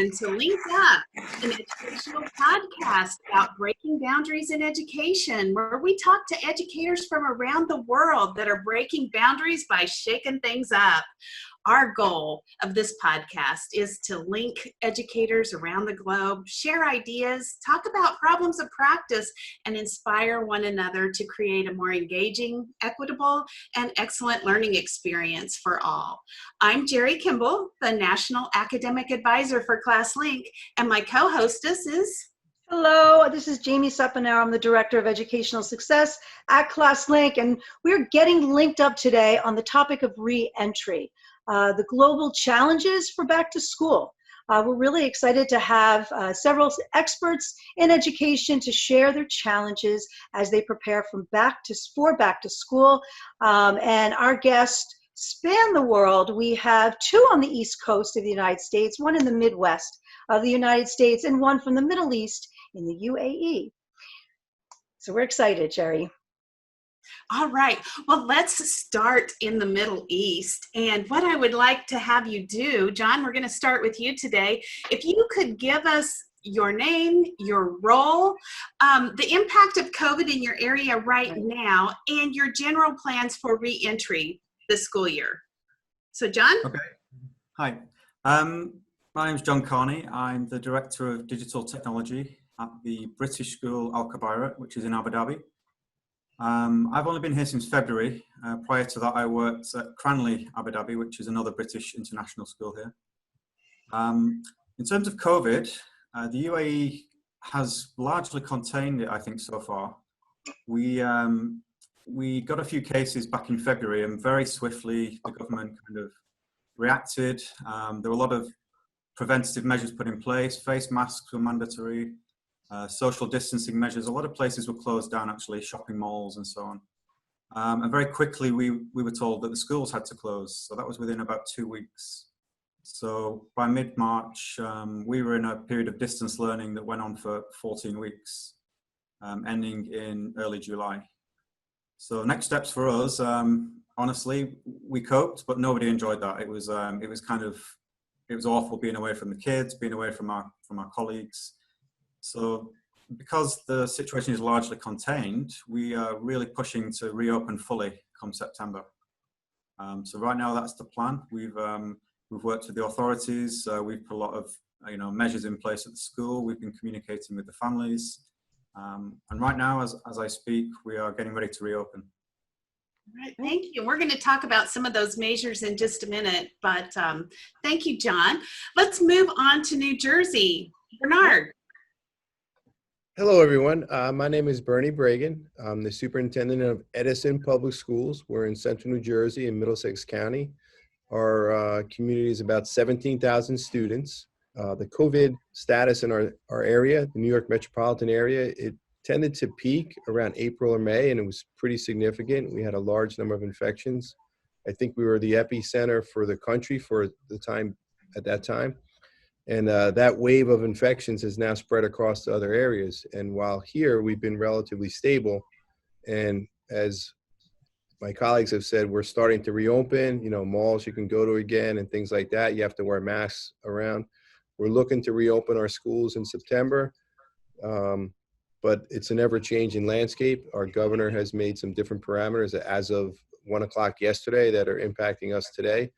welcome to LinkedUp, an educational podcast about breaking boundaries in education, where we talk to educators from around the world that are breaking boundaries by shaking things up. Our goal of this podcast is to link educators around the globe, share ideas, talk about problems of practice, and inspire one another to create a more engaging, equitable, and excellent learning experience for all. I'm Jerry Kimball, the National Academic Advisor for ClassLink, and my co-hostess is... Hello, this is Jamie Suppanaro. I'm the Director of Educational Success at ClassLink, and we're getting linked up today on the topic of re-entry. The global challenges for back to school. We're really excited to have several experts in education to share their challenges as they prepare for back to school. And our guests span the world. We have two on the East Coast of the United States, one in the Midwest of the United States, and one from the Middle East in the UAE. So we're excited, Jerry. All right, well, let's start in the Middle East. And what I would like to have you do, John, we're going to start with you today. If you could give us your name, your role, the impact of COVID in your area right now, and your general plans for re-entry this school year. So, John? Okay. Hi. My name's John Carney. I'm the Director of Digital Technology at the British school Al Khabaira, which is in Abu Dhabi. I've only been here since February. Prior to that, I worked at Cranleigh, Abu Dhabi, which is another British international school here. In terms of COVID, the UAE has largely contained it, I think, so far. We got a few cases back in February, and very swiftly the government kind of reacted. There were a lot of preventative measures put in place. Face masks were mandatory. Social distancing measures. A lot of places were closed down, actually, shopping malls and so on. And very quickly, we were told that the schools had to close. So that was within about 2 weeks. So by mid-March, we were in a period of distance learning that went on for 14 weeks, ending in early July. So next steps for us, honestly, we coped, but nobody enjoyed that. It was awful being away from the kids, being away from our colleagues. So because the situation is largely contained, we are really pushing to reopen fully come September. So right now that's the plan. We've worked with the authorities. We've put a lot of measures in place at the school. We've been communicating with the families. And right now, as I speak, we are getting ready to reopen. All right, thank you. We're going to talk about some of those measures in just a minute, but thank you, John. Let's move on to New Jersey. Bernard. Hello, everyone. My name is Bernie Bregen. I'm the Superintendent of Edison Public Schools. We're in Central New Jersey in Middlesex County. Our community is about 17,000 students. The COVID status in our area, the New York metropolitan area, it tended to peak around April or May, and it was pretty significant. We had a large number of infections. I think we were the epicenter for the country for the time at that time. And that wave of infections has now spread across to other areas. And while here we've been relatively stable, and as my colleagues have said, we're starting to reopen, malls you can go to again and things like that. You have to wear masks around. We're looking to reopen our schools in September, but it's an ever-changing landscape. Our governor has made some different parameters as of 1 o'clock yesterday that are impacting us today.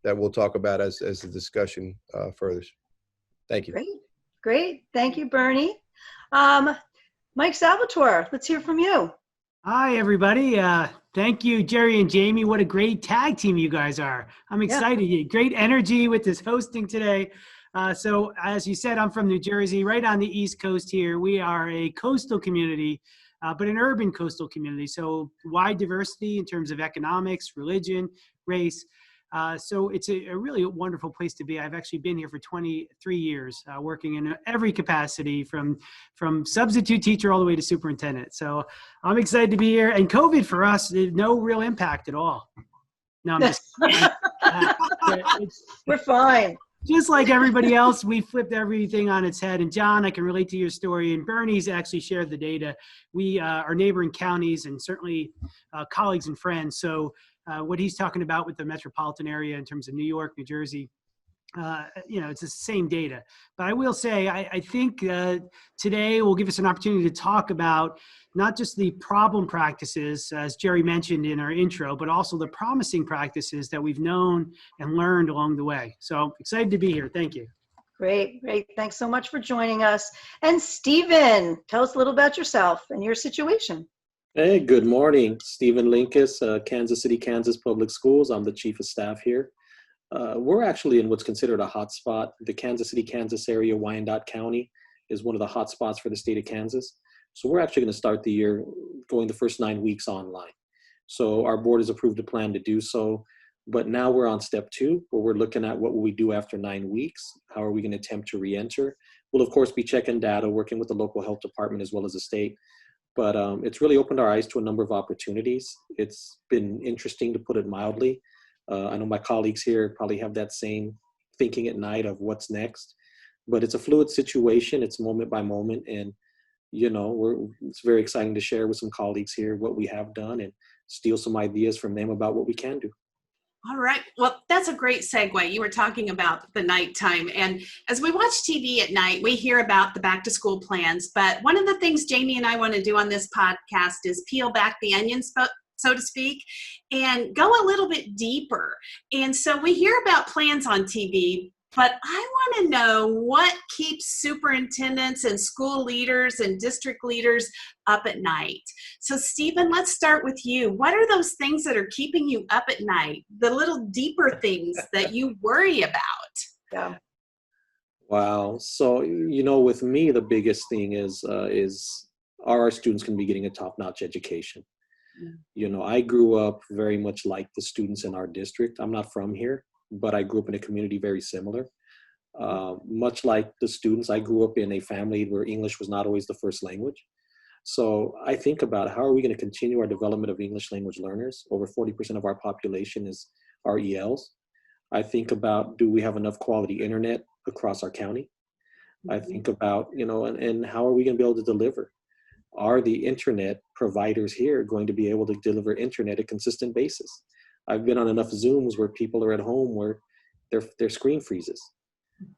That we'll talk about as the discussion furthers. Thank you. Great. Thank you, Bernie. Mike Salvatore, let's hear from you. Hi, everybody. Thank you, Jerry and Jamie. What a great tag team you guys are. I'm excited. Yeah. Great energy with this hosting today. So as you said, I'm from New Jersey, right on the East Coast here. We are a coastal community, but an urban coastal community. So wide diversity in terms of economics, religion, race. So it's a really wonderful place to be. I've actually been here for 23 years, working in every capacity from substitute teacher all the way to superintendent. So I'm excited to be here. And COVID for us, no real impact at all. No, I'm just we're fine. Just like everybody else, we flipped everything on its head. And John, I can relate to your story. And Bernie's actually shared the data. We are neighboring counties and certainly colleagues and friends. So what he's talking about with the metropolitan area in terms of New York, New Jersey, it's the same data. But I will say, I think today will give us an opportunity to talk about not just the problem practices, as Jerry mentioned in our intro, but also the promising practices that we've known and learned along the way. So excited to be here. Thank you. Great, great. Thanks so much for joining us. And Stephen, tell us a little about yourself and your situation. Hey, good morning. Stephen Linkus, Kansas City, Kansas Public Schools. I'm the chief of staff here. We're actually in what's considered a hot spot. The Kansas City, Kansas area, Wyandotte County is one of the hot spots for the state of Kansas. So we're actually going to start the year going the first 9 weeks online. So our board has approved a plan to do so. But now we're on step 2, where we're looking at what will we do after 9 weeks? How are we going to attempt to re-enter? We'll, of course, be checking data, working with the local health department as well as the state. But it's really opened our eyes to a number of opportunities. It's been interesting, to put it mildly. I know my colleagues here probably have that same thinking at night of what's next. But it's a fluid situation. It's moment by moment. And, it's very exciting to share with some colleagues here what we have done and steal some ideas from them about what we can do. All right. Well, that's a great segue. You were talking about the nighttime. And as we watch TV at night, we hear about the back to school plans. But one of the things Jamie and I want to do on this podcast is peel back the onion, so to speak, and go a little bit deeper. And so we hear about plans on TV, but I want to know what keeps superintendents and school leaders and district leaders up at night. So Stephen, let's start with you. What are those things that are keeping you up at night? The little deeper things that you worry about? Yeah. Wow. So, with me, the biggest thing is are our students going to be getting a top-notch education? I grew up very much like the students in our district. I'm not from here, but I grew up in a community very similar. Much like the students, I grew up in a family where English was not always the first language. So I think about how are we going to continue our development of English language learners? Over 40% of our population are ELs. I think about, do we have enough quality internet across our county? I think about, and how are we going to be able to deliver? Are the internet providers here going to be able to deliver internet at a consistent basis? I've been on enough Zooms where people are at home where their screen freezes,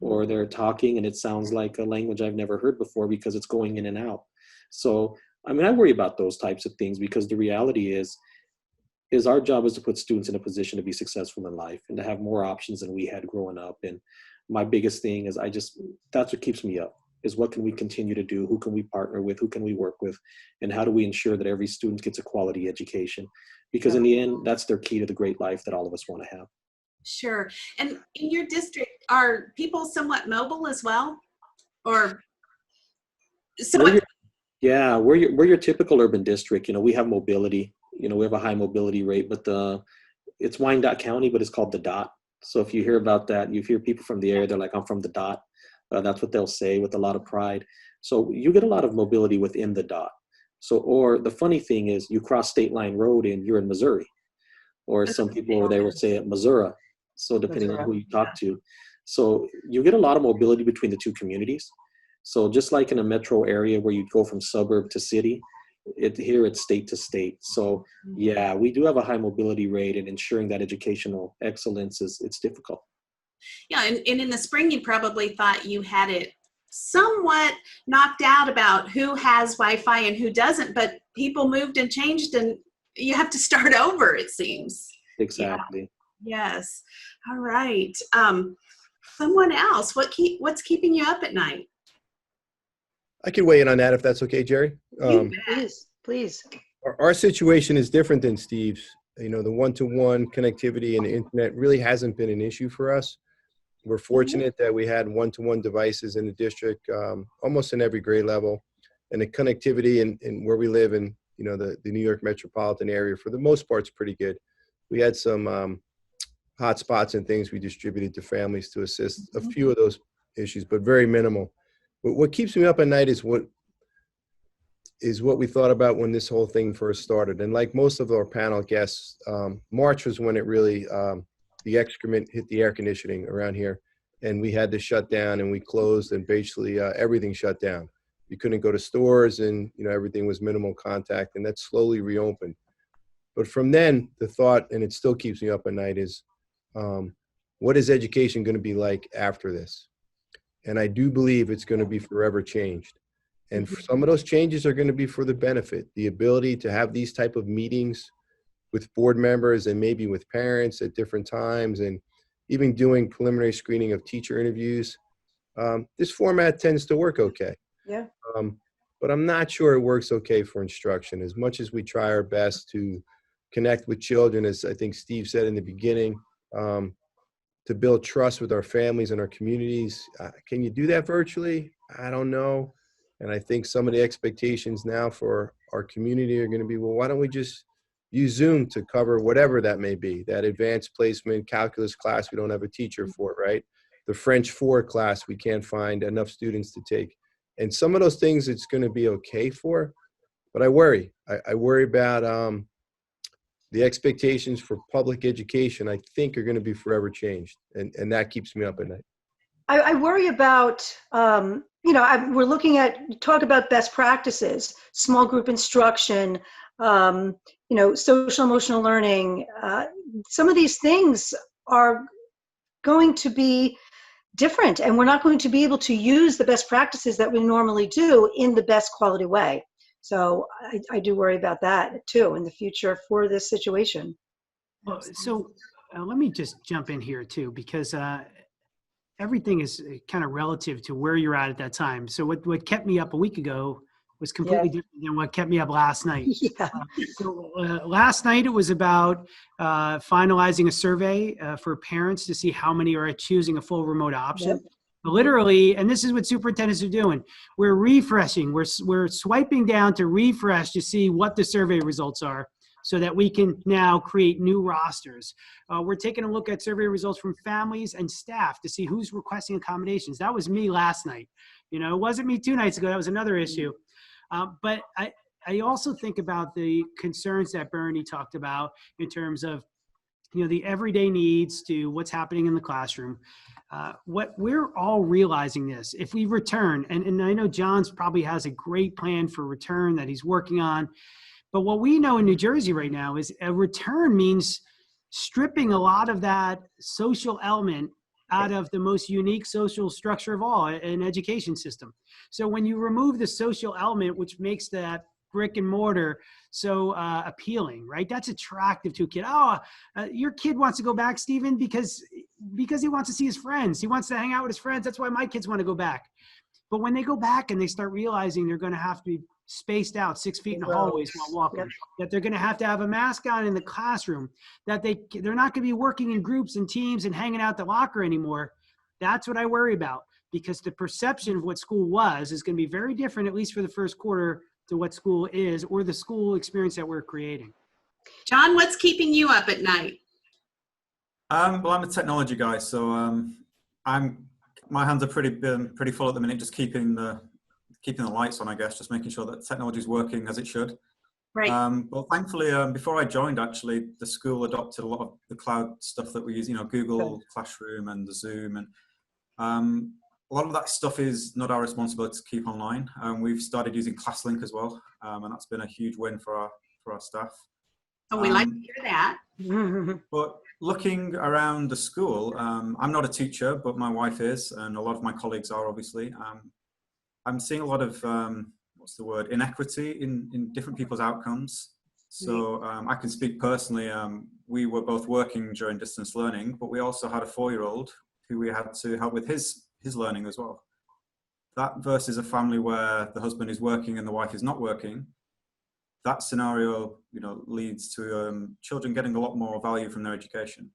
or they're talking and it sounds like a language I've never heard before because it's going in and out. So, I worry about those types of things, because the reality is our job is to put students in a position to be successful in life and to have more options than we had growing up. And my biggest thing is that's what keeps me up, is what can we continue to do? Who can we partner with? Who can we work with? And how do we ensure that every student gets a quality education? Because in the end, that's their key to the great life that all of us want to have. Sure. And in your district, are people somewhat mobile as well? Or somewhat? We're your typical urban district. We have mobility. We have a high mobility rate, but it's Wyandotte County, but it's called the Dot. So if you hear about that, you hear people from the area, they're like, I'm from the Dot. That's what they'll say with a lot of pride. So you get a lot of mobility within the Dot. So, or the funny thing is, you cross State Line Road and you're in Missouri, or some people over there would say it Missouri. So depending on who you talk to. So you get a lot of mobility between the two communities. So just like in a metro area where you go from suburb to city, here it's state to state. So yeah, we do have a high mobility rate, and ensuring that educational excellence it's difficult. Yeah, and in the spring, you probably thought you had it somewhat knocked out about who has Wi-Fi and who doesn't, but people moved and changed, and you have to start over, it seems. Exactly. Yeah. Yes. All right. Someone else, what's keeping you up at night? I can weigh in on that if that's okay, Jerry. Please. Our situation is different than Steve's. The one-to-one connectivity and the internet really hasn't been an issue for us. We're fortunate that we had one-to-one devices in the district, almost in every grade level, and the connectivity in where we live in, the New York metropolitan area, for the most part, is pretty good. We had some hotspots and things we distributed to families to assist a few of those issues, but very minimal. But what keeps me up at night is what we thought about when this whole thing first started. And like most of our panel guests, March was when it really, the excrement hit the air conditioning around here, and we had to shut down, and we closed, and basically everything shut down. You couldn't go to stores, and everything was minimal contact, and that slowly reopened. But from then, the thought, and it still keeps me up at night, is what is education going to be like after this? And I do believe it's going to be forever changed. And some of those changes are going to be for the benefit, the ability to have these type of meetings with board members and maybe with parents at different times, and even doing preliminary screening of teacher interviews. This format tends to work okay. Yeah. But I'm not sure it works okay for instruction. As much as we try our best to connect with children, as I think Steve said in the beginning, to build trust with our families and our communities. Can you do that virtually? I don't know. And I think some of the expectations now for our community are going to be, well, why don't we just use Zoom to cover whatever that may be, that advanced placement calculus class we don't have a teacher for, right? The French 4 class we can't find enough students to take. And some of those things it's going to be okay for, but I worry. I worry about the expectations for public education, I think, are going to be forever changed. And that keeps me up at night. I worry about, we're looking at, talk about best practices, small group instruction, social emotional learning. Some of these things are going to be different, and we're not going to be able to use the best practices that we normally do in the best quality way. So I do worry about that too in the future for this situation. Well, so let me just jump in here too, because everything is kind of relative to where you're at that time. So what kept me up a week ago was completely different than what kept me up last night. Yeah. Last night it was about finalizing a survey for parents to see how many are choosing a full remote option. Yep. Literally, and this is what superintendents are doing. We're refreshing. We're swiping down to refresh to see what the survey results are, so that we can now create new rosters. We're taking a look at survey results from families and staff to see who's requesting accommodations. That was me last night. It wasn't me 2 nights ago. That was another issue. But I also think about the concerns that Bernie talked about in terms of, the everyday needs to what's happening in the classroom. What we're all realizing this, if we return, and I know John's probably has a great plan for return that he's working on, but what we know in New Jersey right now is a return means stripping a lot of that social element out of the most unique social structure of all, an education system. So when you remove the social element, which makes that brick and mortar so appealing, right? That's attractive to a kid. Your kid wants to go back, Stephen, because he wants to see his friends. He wants to hang out with his friends. That's why my kids want to go back. But when they go back and they start realizing they're going to have to be spaced out 6 feet in the hallways while walking, that they're going to have a mask on in the classroom, that they're not going to be working in groups and teams and hanging out the locker anymore. That's what I worry about, because the perception of what school was is going to be very different, at least for the first quarter, to what school is, or the school experience that we're creating. John, what's keeping you up at night? Well, I'm a technology guy, so my hands are pretty full at the minute, just keeping the lights on, I guess, just making sure that technology is working as it should. Right. Well, thankfully, before I joined, actually, the school adopted a lot of the cloud stuff that we use, Google Classroom and the Zoom, and a lot of that stuff is not our responsibility to keep online. We've started using ClassLink as well, and that's been a huge win for our staff. Oh, we like to hear that. But looking around the school, I'm not a teacher, but my wife is, and a lot of my colleagues are, obviously. I'm seeing a lot of, inequity in different people's outcomes. So I can speak personally. We were both working during distance learning, but we also had a 4-year-old who we had to help with his learning as well. That versus a family where the husband is working and the wife is not working, that scenario, leads to children getting a lot more value from their education.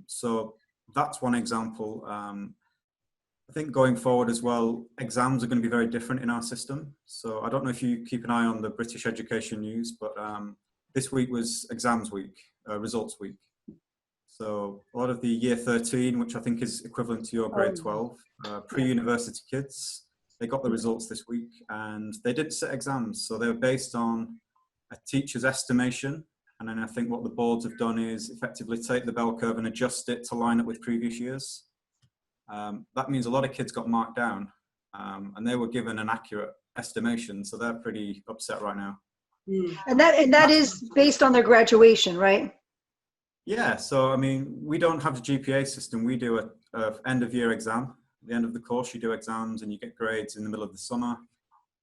So that's one example. I think going forward as well, exams are going to be very different in our system. So I don't know if you keep an eye on the British education news, but this week was exams week, results week. So a lot of the year 13, which I think is equivalent to your grade 12, pre-university kids, they got the results this week, and they didn't set exams. So they were based on a teacher's estimation. And then I think what the boards have done is effectively take the bell curve and adjust it to line up with previous years. That means a lot of kids got marked down, and they were given an accurate estimation. So they're pretty upset right now. And that is based on their graduation, right? Yeah, so I mean, we don't have the GPA system. We do a end of year exam. At the end of the course, you do exams and you get grades in the middle of the summer.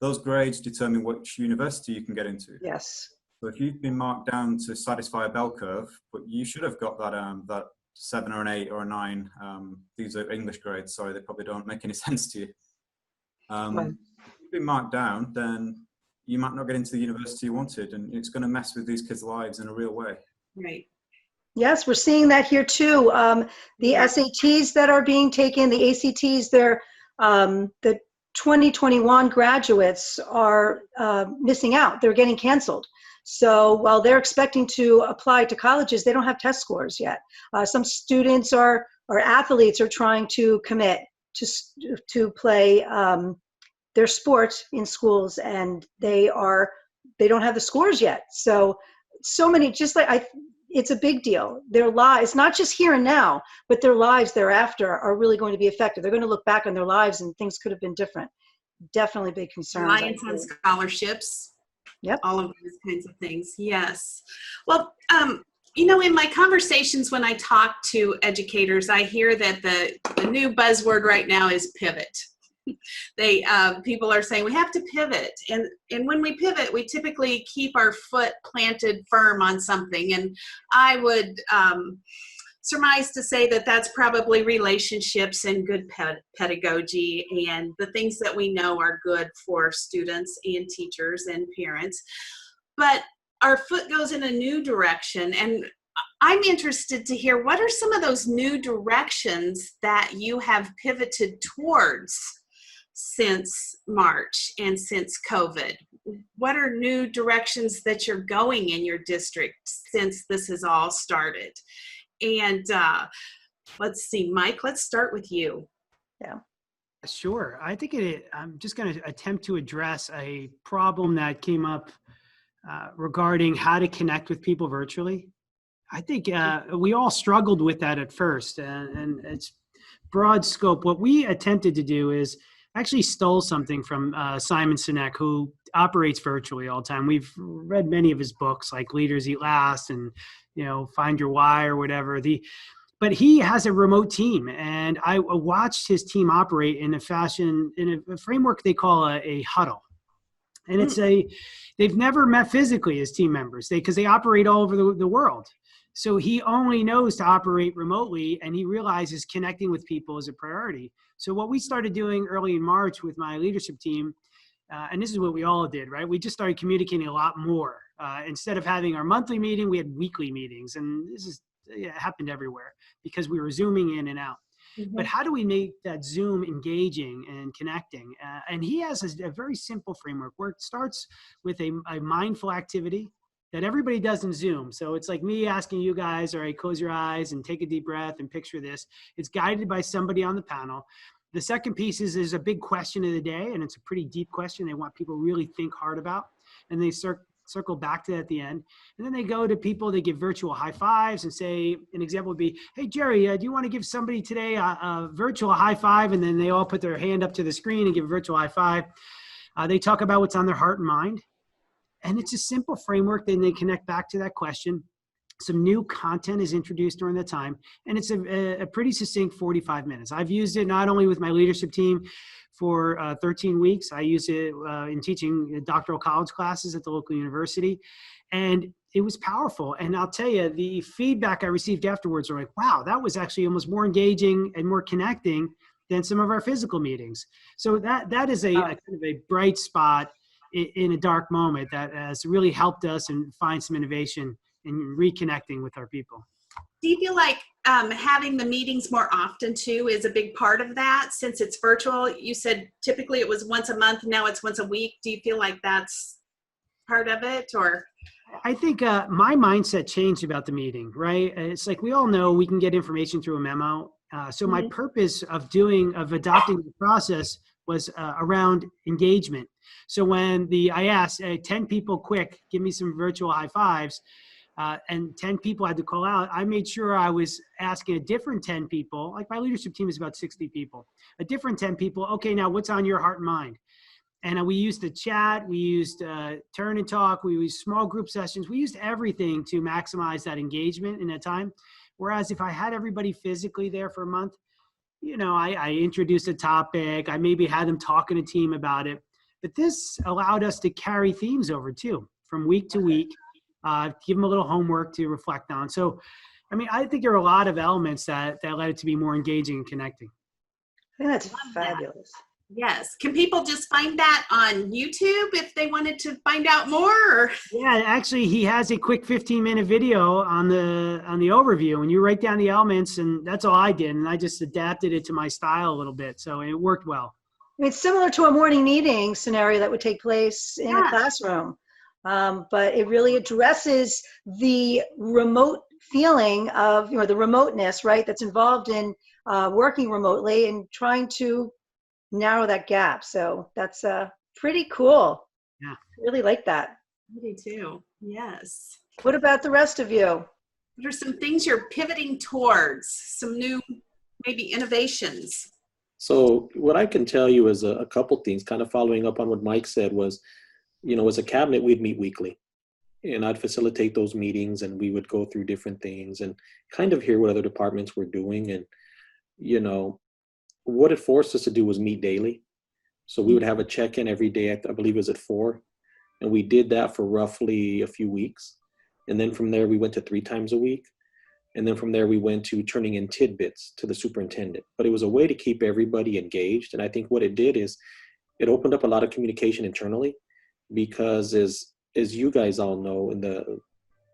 Those grades determine which university you can get into. Yes. So if you've been marked down to satisfy a bell curve, but you should have got that 7 or an 8 or a 9. These are English grades. Sorry, they probably don't make any sense to you. Right. If you've been marked down, then you might not get into the university you wanted, and it's going to mess with these kids' lives in a real way. Right. Yes, we're seeing that here too. The Yeah. SATs that are being taken, the ACTs, the 2021 graduates are missing out. They're getting canceled. So while they're expecting to apply to colleges, they don't have test scores yet. Some students or athletes are trying to commit to play their sport in schools, and they don't have the scores yet. So many, just like it's a big deal. Their lives, not just here and now, but their lives thereafter are really going to be affected. They're going to look back on their lives and things could have been different. Definitely big concerns. Reliance on scholarships. Yep. All of those kinds of things. Yes. Well, you know, in my conversations when I talk to educators, I hear that the new buzzword right now is pivot. People are saying we have to pivot, and when we pivot, we typically keep our foot planted firm on something. And I would surmise to say that that's probably relationships and good pedagogy and the things that we know are good for students and teachers and parents. But our foot goes in a new direction, and I'm interested to hear what are some of those new directions that you have pivoted towards since March and since COVID. What are new directions that you're going in your district since this has all started? And let's see, Mike, let's start with you. Yeah. Sure. I think I'm just going to attempt to address a problem that came up regarding how to connect with people virtually. I think we all struggled with that at first, and it's broad scope. What we attempted to do is actually stole something from Simon Sinek, who operates virtually all the time. We've read many of his books, like Leaders Eat Last and, you know, Find Your Why or whatever. But he has a remote team, and I watched his team operate in a framework they call a huddle. And they've never met physically as team members because they operate all over the world. So he only knows to operate remotely, and he realizes connecting with people is a priority. So what we started doing early in March with my leadership team, and this is what we all did, right? We just started communicating a lot more. Instead of having our monthly meeting, we had weekly meetings, and it happened everywhere because we were Zooming in and out. Mm-hmm. But how do we make that Zoom engaging and connecting? And he has a very simple framework where it starts with a mindful activity that everybody does in Zoom. So it's like me asking you guys, all right, close your eyes and take a deep breath and picture this. It's guided by somebody on the panel. The second piece is a big question of the day, and it's a pretty deep question they want people to really think hard about. And they circle back to that at the end. And then they go to people, they give virtual high fives and say, an example would be, hey, Jerry, do you want to give somebody today a virtual high five? And then they all put their hand up to the screen and give a virtual high five. They talk about what's on their heart and mind. And it's a simple framework. Then they connect back to that question. Some new content is introduced during the time. And it's a pretty succinct 45 minutes. I've used it not only with my leadership team for 13 weeks. I use it in teaching doctoral college classes at the local university. And it was powerful. And I'll tell you, the feedback I received afterwards were like, wow, that was actually almost more engaging and more connecting than some of our physical meetings. So that is a kind of a bright spot in a dark moment that has really helped us and find some innovation in reconnecting with our people. Do you feel like having the meetings more often too is a big part of that since it's virtual? You said typically it was once a month, now it's once a week. Do you feel like that's part of it, or? I think my mindset changed about the meeting, right? It's like we all know we can get information through a memo. So my purpose of adopting the process was around engagement. So when I asked 10 people, quick, give me some virtual high fives, and 10 people had to call out, I made sure I was asking a different 10 people, like my leadership team is about 60 people, a different 10 people, okay, now what's on your heart and mind? And we used the chat, we used turn and talk, we used small group sessions, we used everything to maximize that engagement in that time. Whereas if I had everybody physically there for a month, I introduced a topic, I maybe had them talk in a team about it, but this allowed us to carry themes over too, from week to week, give them a little homework to reflect on. So, I think there are a lot of elements that led it to be more engaging and connecting. I think that's Love fabulous. Yes. Can people just find that on YouTube if they wanted to find out more? Or? Yeah, actually, he has a quick 15-minute video on the overview, and you write down the elements, and that's all I did, and I just adapted it to my style a little bit, so it worked well. It's similar to a morning meeting scenario that would take place in a classroom, but it really addresses the remote feeling of, the remoteness, right, that's involved in working remotely and trying to narrow that gap. So that's pretty cool. Yeah. I really like that. Me too. Yes. What about the rest of you? What are some things you're pivoting towards? Some new, maybe innovations? So what I can tell you is a couple things, kind of following up on what Mike said was, as a cabinet, we'd meet weekly. And I'd facilitate those meetings, and we would go through different things and kind of hear what other departments were doing. And, what it forced us to do was meet daily. So we would have a check-in every day, I believe it was at 4. And we did that for roughly a few weeks. And then from there, we went to 3 times a week. And then from there, we went to turning in tidbits to the superintendent. But it was a way to keep everybody engaged. And I think what it did is it opened up a lot of communication internally, because as you guys all know,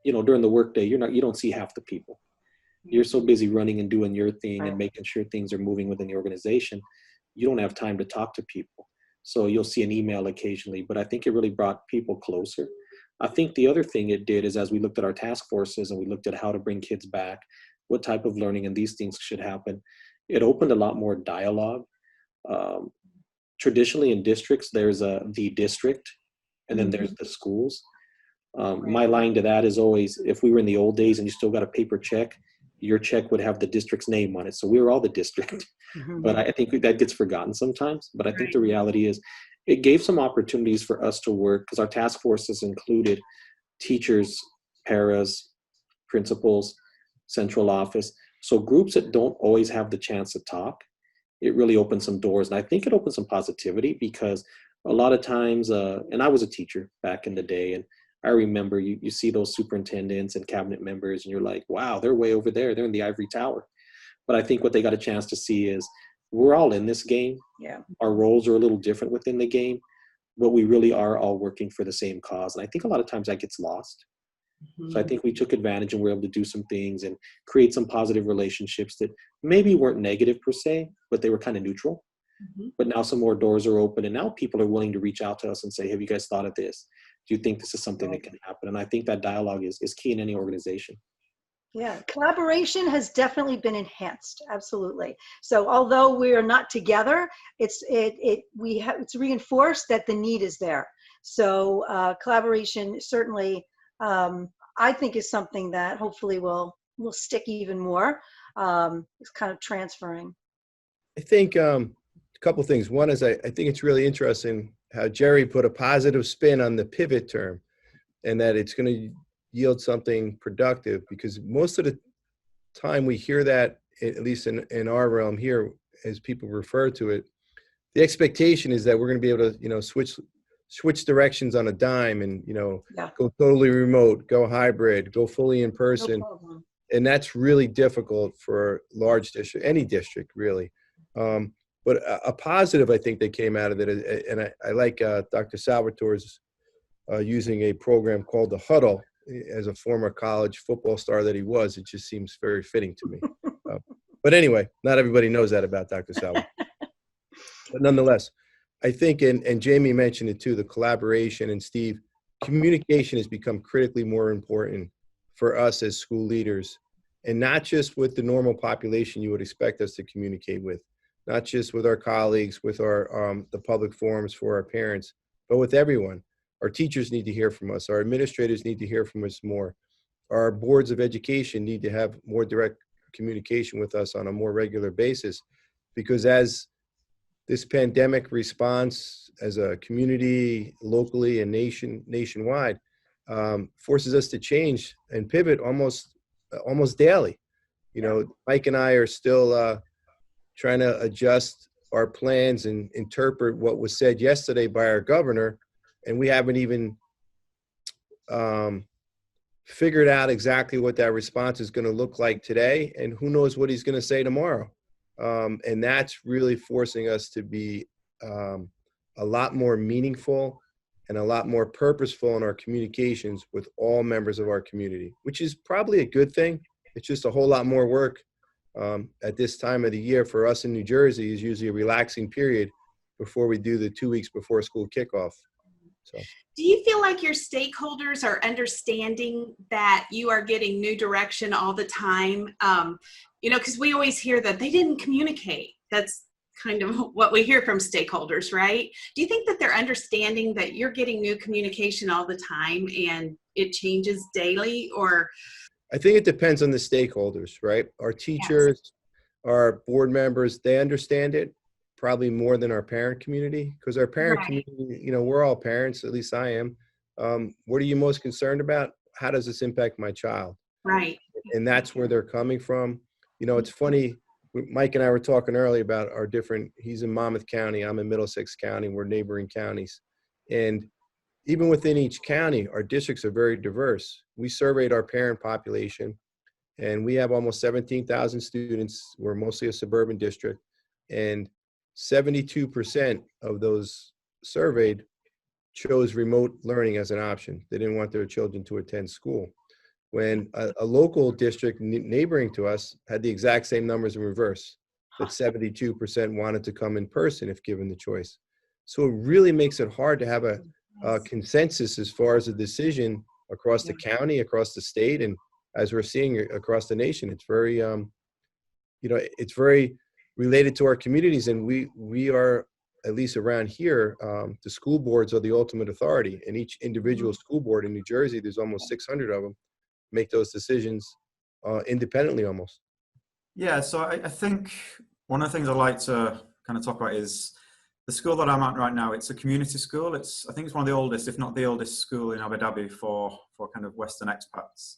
during the workday, you don't see half the people. You're so busy running and doing your thing and making sure things are moving within the organization. You don't have time to talk to people. So you'll see an email occasionally, but I think it really brought people closer. I think the other thing it did is, as we looked at our task forces and we looked at how to bring kids back, what type of learning and these things should happen, it opened a lot more dialogue. Traditionally in districts, there's the district, and then there's the schools. My line to that is always, if we were in the old days and you still got a paper check, your check would have the district's name on it. So we were all the district. But I think that gets forgotten sometimes. But I think the reality is it gave some opportunities for us to work, because our task forces included teachers, paras, principals, central office. So groups that don't always have the chance to talk, it really opened some doors. And I think it opened some positivity, because a lot of times, and I was a teacher back in the day, and I remember you see those superintendents and cabinet members, and you're like, wow, they're way over there. They're in the ivory tower. But I think what they got a chance to see is we're all in this game. Yeah. Our roles are a little different within the game, but we really are all working for the same cause. And I think a lot of times that gets lost. So I think we took advantage and were able to do some things and create some positive relationships that maybe weren't negative per se, but they were kind of neutral. But now some more doors are open, and now people are willing to reach out to us and say, have you guys thought of this? Do you think this is something that can happen? And I think that dialogue is key in any organization. Yeah, collaboration has definitely been enhanced. Absolutely. So although we are not together, it's reinforced that the need is there. So collaboration certainly, I think, is something that hopefully will stick even more. It's kind of transferring. I think a couple things. One is I think it's really interesting how Jerry put a positive spin on the pivot term, and that it's going to yield something productive, because most of the time we hear that, at least in our realm here, as people refer to it, the expectation is that we're going to be able to, switch directions on a dime and, go totally remote, go hybrid, go fully in person. No, and that's really difficult for large district, any district really. But a positive, I think, that came out of it, and I like Dr. Salvatore's using a program called the Huddle. As a former college football star that he was, it just seems very fitting to me. But anyway, not everybody knows that about Dr. Salvatore. But nonetheless, I think, and Jamie mentioned it too, the collaboration, and Steve, communication has become critically more important for us as school leaders, and not just with the normal population you would expect us to communicate with, not just with our colleagues, with our the public forums for our parents, but with everyone. Our teachers need to hear from us. Our administrators need to hear from us more. Our boards of education need to have more direct communication with us on a more regular basis, because as this pandemic response as a community, locally and nationwide, forces us to change and pivot almost daily. You know, Mike and I are still trying to adjust our plans and interpret what was said yesterday by our governor, and we haven't even figured out exactly what that response is going to look like today, and who knows what he's going to say tomorrow. And that's really forcing us to be a lot more meaningful and a lot more purposeful in our communications with all members of our community, which is probably a good thing. It's just a whole lot more work at this time of the year. For us in New Jersey is usually a relaxing period before we do the 2 weeks before school kickoff. So. Do you feel like your stakeholders are understanding that you are getting new direction all the time? You know, because we always hear that they didn't communicate. That's kind of what we hear from stakeholders, right? Do you think that they're understanding that you're getting new communication all the time and it changes daily? Or I think it depends on the stakeholders, right? Our teachers, our board members, they understand it probably more than our parent community, because our parent community, you know, we're all parents, at least I am. What are you most concerned about? How does this impact my child? Right. And that's where they're coming from. You know, it's funny, Mike and I were talking earlier about our different, he's in Monmouth County, I'm in Middlesex County, we're neighboring counties. And even within each county, our districts are very diverse. We surveyed our parent population, and we have almost 17,000 students. We're mostly a suburban district, and 72% of those surveyed chose remote learning as an option. They didn't want their children to attend school. When a local district neighboring to us had the exact same numbers in reverse, that 72% wanted to come in person if given the choice. So it really makes it hard to have a consensus as far as a decision across the county, across the state, and as we're seeing across the nation. It's very, you know, it's very related to our communities, and we are, at least around here, the school boards are the ultimate authority, and each individual school board in New Jersey, there's almost 600 of them, make those decisions independently almost. Yeah, so I think one of the things I'd like to kind of talk about is the school that I'm at right now. It's a community school. I think it's one of the oldest, if not the oldest school in Abu Dhabi for kind of Western expats.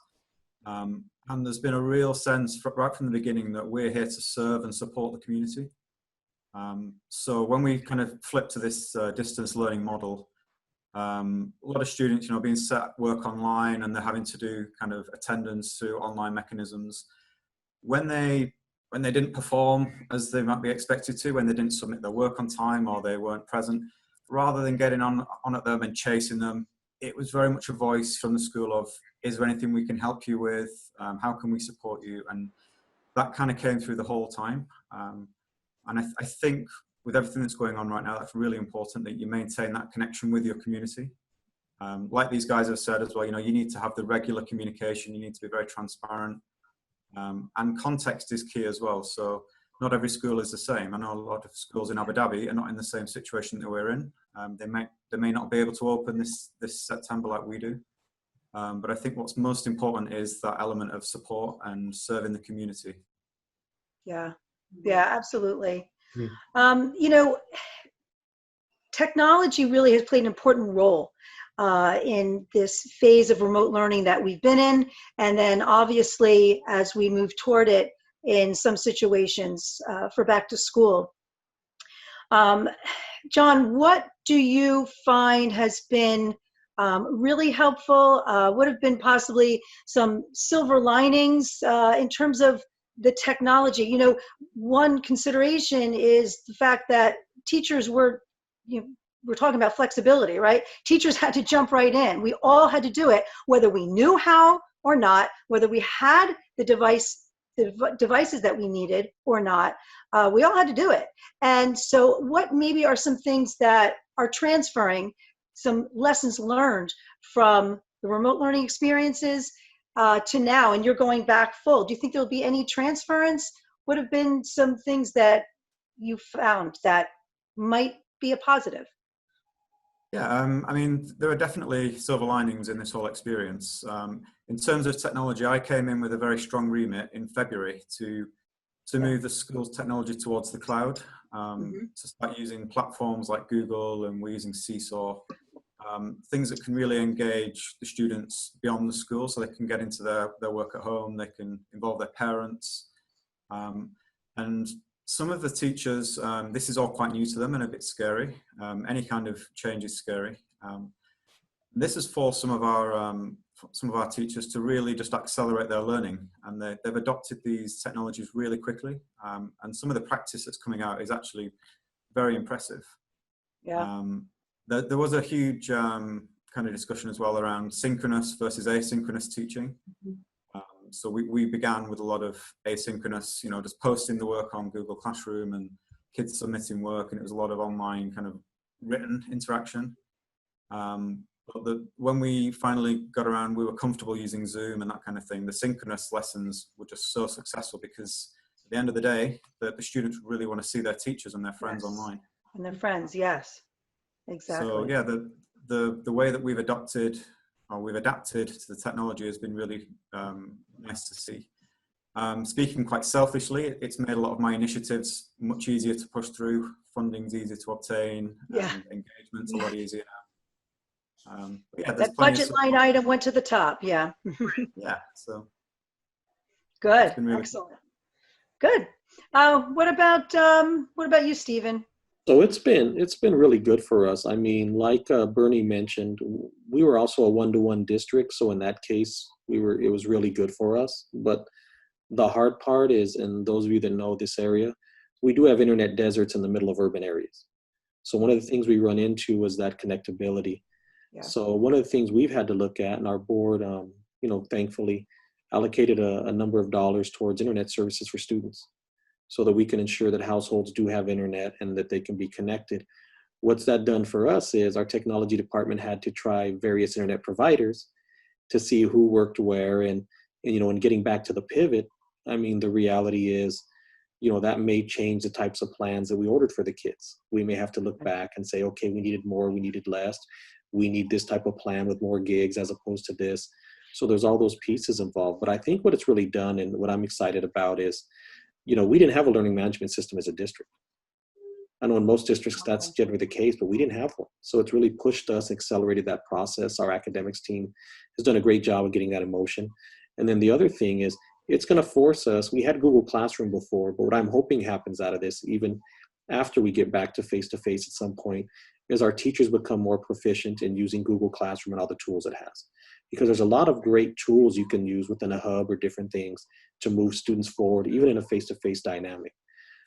And there's been a real sense right from the beginning that we're here to serve and support the community. So when we kind of flip to this distance learning model, a lot of students, you know, being set work online, and they're having to do kind of attendance through online mechanisms. When they didn't perform as they might be expected to, when they didn't submit their work on time or they weren't present, rather than getting on at them and chasing them, it was very much a voice from the school of, is there anything we can help you with? How can we support you? And that kind of came through the whole time. And I think with everything that's going on right now, that's really important that you maintain that connection with your community. Like these guys have said as well, you know, you need to have the regular communication, you need to be very transparent. And context is key as well. So not every school is the same. I know a lot of schools in Abu Dhabi are not in the same situation that we're in. They may not be able to open this September like we do. But I think what's most important is that element of support and serving the community. Yeah, absolutely. Mm-hmm. You know, technology really has played an important role in this phase of remote learning that we've been in, and then obviously as we move toward it in some situations for back to school. John, what do you find has been really helpful? What have been possibly some silver linings in terms of the technology? You know, one consideration is the fact that teachers were, you know, we're talking about flexibility, right? Teachers had to jump right in. We all had to do it, whether we knew how or not, whether we had the devices that we needed or not. We all had to do it. And so what maybe are some things that are transferring, some lessons learned from the remote learning experiences to now, and you're going back full? Do you think there'll be any transference? What have been some things that you found that might be a positive? Yeah, I mean, there are definitely silver linings in this whole experience. In terms of technology, I came in with a very strong remit in February to to move the school's technology towards the cloud, Mm-hmm. to start using platforms like Google, and we're using Seesaw, things that can really engage the students beyond the school, so they can get into their work at home, they can involve their parents. And some of the teachers, this is all quite new to them and a bit scary. Any kind of change is scary. This has forced some of our teachers to really just accelerate their learning, and they've adopted these technologies really quickly. And some of the practice that's coming out is actually very impressive. Yeah. There was a huge kind of discussion as well around synchronous versus asynchronous teaching. So we began with a lot of asynchronous, just posting the work on Google Classroom and kids submitting work, and it was a lot of online kind of written interaction. But when we finally got around, we were comfortable using Zoom and that kind of thing. The synchronous lessons were just so successful because at the end of the day, the students really want to see their teachers and their friends online. And their friends, yes, exactly. So yeah, the way that we've adapted to the technology has been really nice to see. Speaking quite selfishly, it's made a lot of my initiatives much easier to push through. Funding's easier to obtain, and engagement's a lot easier now. Yeah, that budget line item went to the top. Yeah. Yeah. So good. Really excellent. Good. What about you, Stephen? So it's been really good for us. I mean, like Bernie mentioned, we were also a one-to-one district, so in that case, it was really good for us. But the hard part is, and those of you that know this area, we do have internet deserts in the middle of urban areas. So one of the things we run into was that connectability. Yeah. So one of the things we've had to look at, and our board, thankfully, allocated a number of dollars towards internet services for students, so that we can ensure that households do have internet and that they can be connected. What's that done for us is our technology department had to try various internet providers to see who worked where, and getting back to the pivot, I mean, the reality is, that may change the types of plans that we ordered for the kids. We may have to look back and say, okay, we needed more, we needed less. We need this type of plan with more gigs as opposed to this. So there's all those pieces involved. But I think what it's really done, and what I'm excited about is, we didn't have a learning management system as a district. I know in most districts that's generally the case, but we didn't have one. So it's really pushed us, accelerated that process. Our academics team has done a great job of getting that in motion. And then the other thing is, it's going to force us, we had Google Classroom before, but what I'm hoping happens out of this, even after we get back to face-to-face at some point, is our teachers become more proficient in using Google Classroom and all the tools it has. Because there's a lot of great tools you can use within a hub or different things to move students forward, even in a face-to-face dynamic.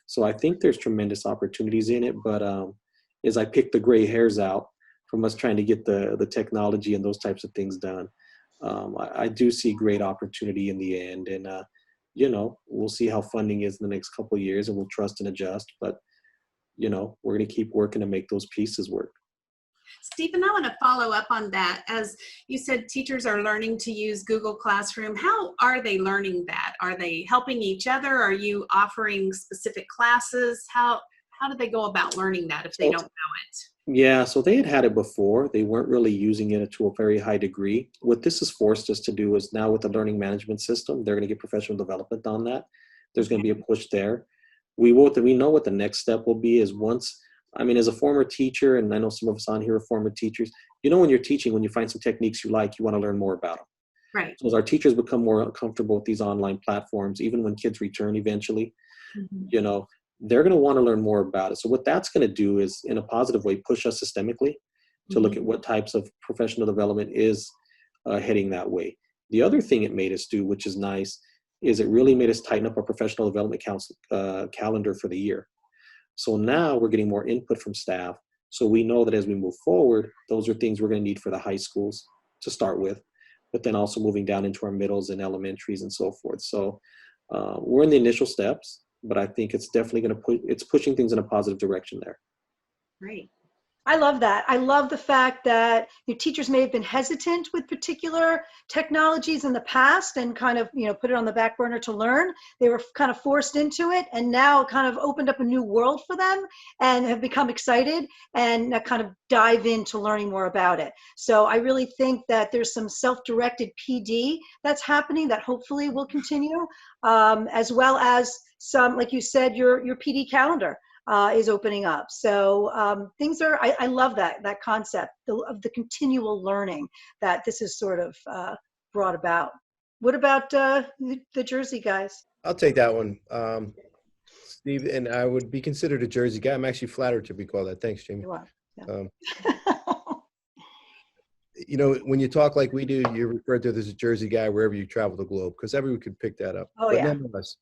So I think there's tremendous opportunities in it, but as I pick the gray hairs out from us trying to get the technology and those types of things done, I do see great opportunity in the end. And, we'll see how funding is in the next couple of years, and we'll trust and adjust. But, we're going to keep working to make those pieces work. Stephen, I want to follow up on that. As you said, teachers are learning to use Google Classroom. How are they learning that? Are they helping each other? Are you offering specific classes? How do they go about learning that if they don't know it? Yeah, so they had it before. They weren't really using it to a very high degree. What this has forced us to do is now with the learning management system, they're going to get professional development on that. There's going to be a push there. We know what the next step will be is once, as a former teacher, and I know some of us on here are former teachers, when you're teaching, when you find some techniques you like, you want to learn more about them. Right. So as our teachers become more comfortable with these online platforms, even when kids return eventually, they're going to want to learn more about it. So what that's going to do is, in a positive way, push us systemically to look at what types of professional development is heading that way. The other thing it made us do, which is nice, is it really made us tighten up our professional development calendar for the year. So now we're getting more input from staff. So we know that as we move forward, those are things we're going to need for the high schools to start with, but then also moving down into our middles and elementaries and so forth. So we're in the initial steps, but I think it's definitely going to it's pushing things in a positive direction there. Great. I love that. I love the fact that your teachers may have been hesitant with particular technologies in the past and kind of, put it on the back burner to learn. They were kind of forced into it and now kind of opened up a new world for them and have become excited and kind of dive into learning more about it. So I really think that there's some self-directed PD that's happening that hopefully will continue, as well as some, like you said, your PD calendar is opening up. So things are, I love that concept of the continual learning that this is sort of brought about. What about the Jersey guys? I'll take that one. Steve, and I would be considered a Jersey guy. I'm actually flattered to be called that. Thanks, Jamie. You are. Yeah. When you talk like we do, you're referred to as a Jersey guy wherever you travel the globe, because everyone could pick that up. Oh, but yeah. nonetheless,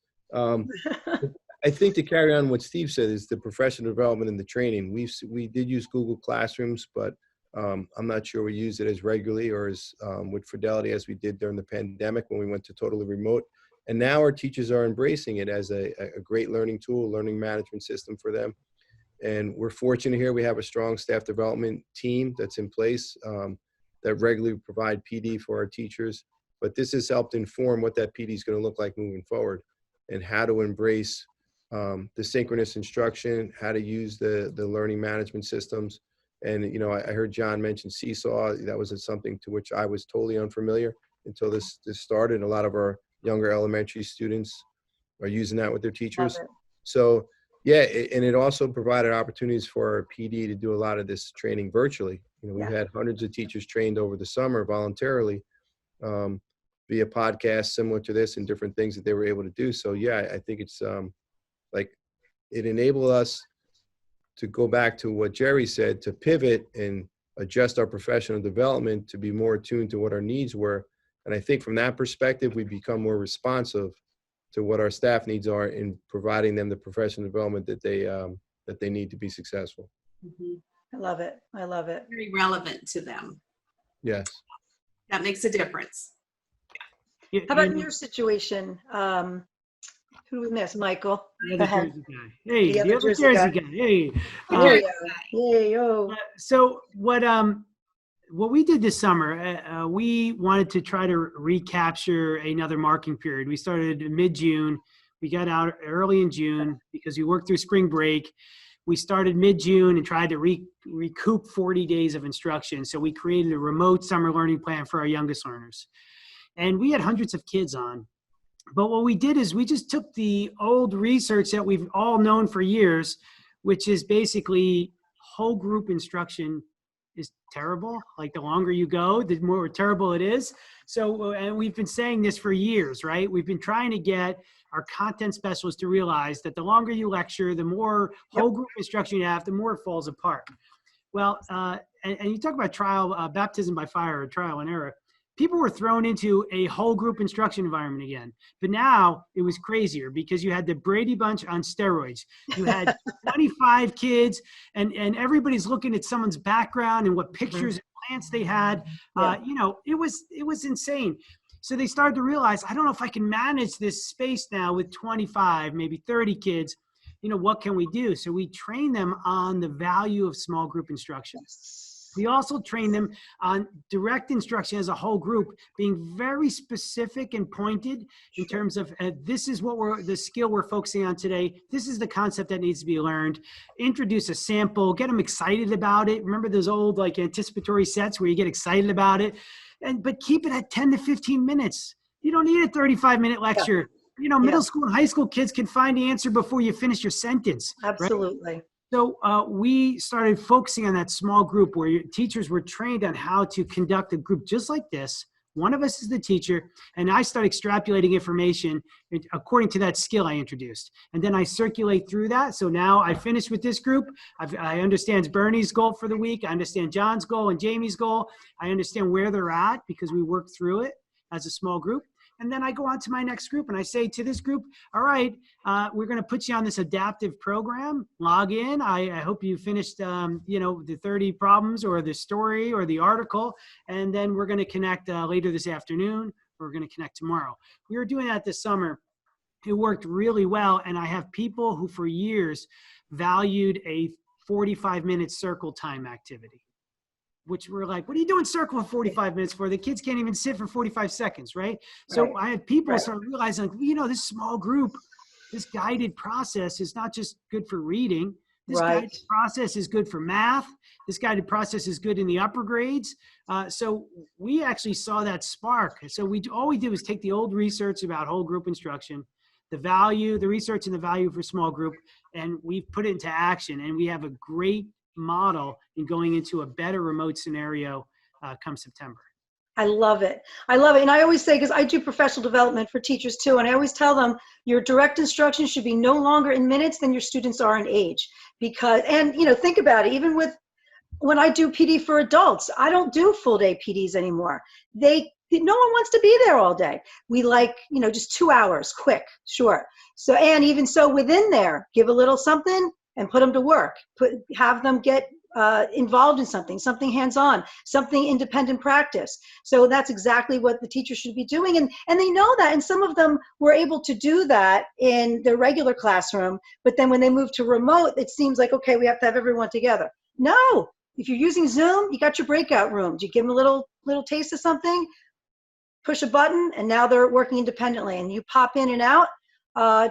I think to carry on what Steve said is the professional development and the training. We did use Google Classrooms, but I'm not sure we use it as regularly or as with fidelity as we did during the pandemic when we went to totally remote. And now our teachers are embracing it as a great learning tool, learning management system for them. And we're fortunate here. We have a strong staff development team that's in place that regularly provide PD for our teachers. But this has helped inform what that PD is going to look like moving forward and how to embrace the synchronous instruction, how to use the learning management systems. And, I heard John mention Seesaw. That was something to which I was totally unfamiliar until this started. A lot of our younger elementary students are using that with their teachers. So, yeah, and it also provided opportunities for our PD to do a lot of this training virtually. We've had hundreds of teachers trained over the summer voluntarily via podcasts similar to this and different things that they were able to do. So, yeah, I think it's it enabled us to go back to what Jerry said, to pivot and adjust our professional development to be more attuned to what our needs were. And I think from that perspective, we become more responsive to what our staff needs are in providing them the professional development that they need to be successful. Mm-hmm. I love it. I love it. Very relevant to them. Yes. That makes a difference. How about in your situation? Who do we miss? Michael. The other Jersey guy. Hey, the other Jersey guy. Hey. So what we did this summer, we wanted to try to recapture another marking period. We started mid-June. We got out early in June because we worked through spring break. We started mid-June and tried to recoup 40 days of instruction. So we created a remote summer learning plan for our youngest learners. And we had hundreds of kids on. But what we did is we just took the old research that we've all known for years, which is basically whole group instruction is terrible. Like the longer you go, the more terrible it is. So, and we've been saying this for years, right? We've been trying to get our content specialists to realize that the longer you lecture, the more whole group instruction you have, the more it falls apart. Well, and you talk about baptism by fire or trial and error. People were thrown into a whole group instruction environment again. But now it was crazier because you had the Brady Bunch on steroids. You had 25 kids and everybody's looking at someone's background and what pictures and plants they had. It was insane. So they started to realize, I don't know if I can manage this space now with 25, maybe 30 kids. What can we do? So we train them on the value of small group instruction. We also train them on direct instruction as a whole group, being very specific and pointed in terms of this is what the skill we're focusing on today. This is the concept that needs to be learned. Introduce a sample, get them excited about it. Remember those old anticipatory sets where you get excited about it, but keep it at 10 to 15 minutes. You don't need a 35-minute lecture. Middle school and high school kids can find the answer before you finish your sentence. Absolutely. Right? So we started focusing on that small group where your teachers were trained on how to conduct a group just like this. One of us is the teacher, and I start extrapolating information according to that skill I introduced. And then I circulate through that. So now I finished with this group. I understand Bernie's goal for the week. I understand John's goal and Jamie's goal. I understand where they're at because we worked through it as a small group. And then I go on to my next group and I say to this group, all right, we're going to put you on this adaptive program. Log in. I hope you finished, the 30 problems or the story or the article. And then we're going to connect later this afternoon. We're going to connect tomorrow. We were doing that this summer. It worked really well. And I have people who for years valued a 45-minute circle time activity, which we're like, what are you doing circle for 45 minutes for? The kids can't even sit for 45 seconds, right? So Right. I had people start realizing, like, you know, this small group, this guided process is not just good for reading. This guided process is good for math. This guided process is good in the upper grades. So we actually saw that spark. So all we did was take the old research about whole group instruction, the research and the value for small group, and we've put it into action. And we have a great model in going into a better remote scenario come September. I love it. I love it. And I always say, because I do professional development for teachers too, and I always tell them your direct instruction should be no longer in minutes than your students are in age. And you know, think about it, even with when I do PD for adults, I don't do full day PDs anymore. No one wants to be there all day. We like, you know, just 2 hours, quick, short. So, and even so within there, give a little something and put them to work. Have them get involved in something hands-on, something independent practice. So that's exactly what the teacher should be doing. And they know that. And some of them were able to do that in their regular classroom. But then when they move to remote, it seems like, okay, we have to have everyone together. No, if you're using Zoom, you got your breakout rooms. You give them a little taste of something, push a button, and now they're working independently. And you pop in and out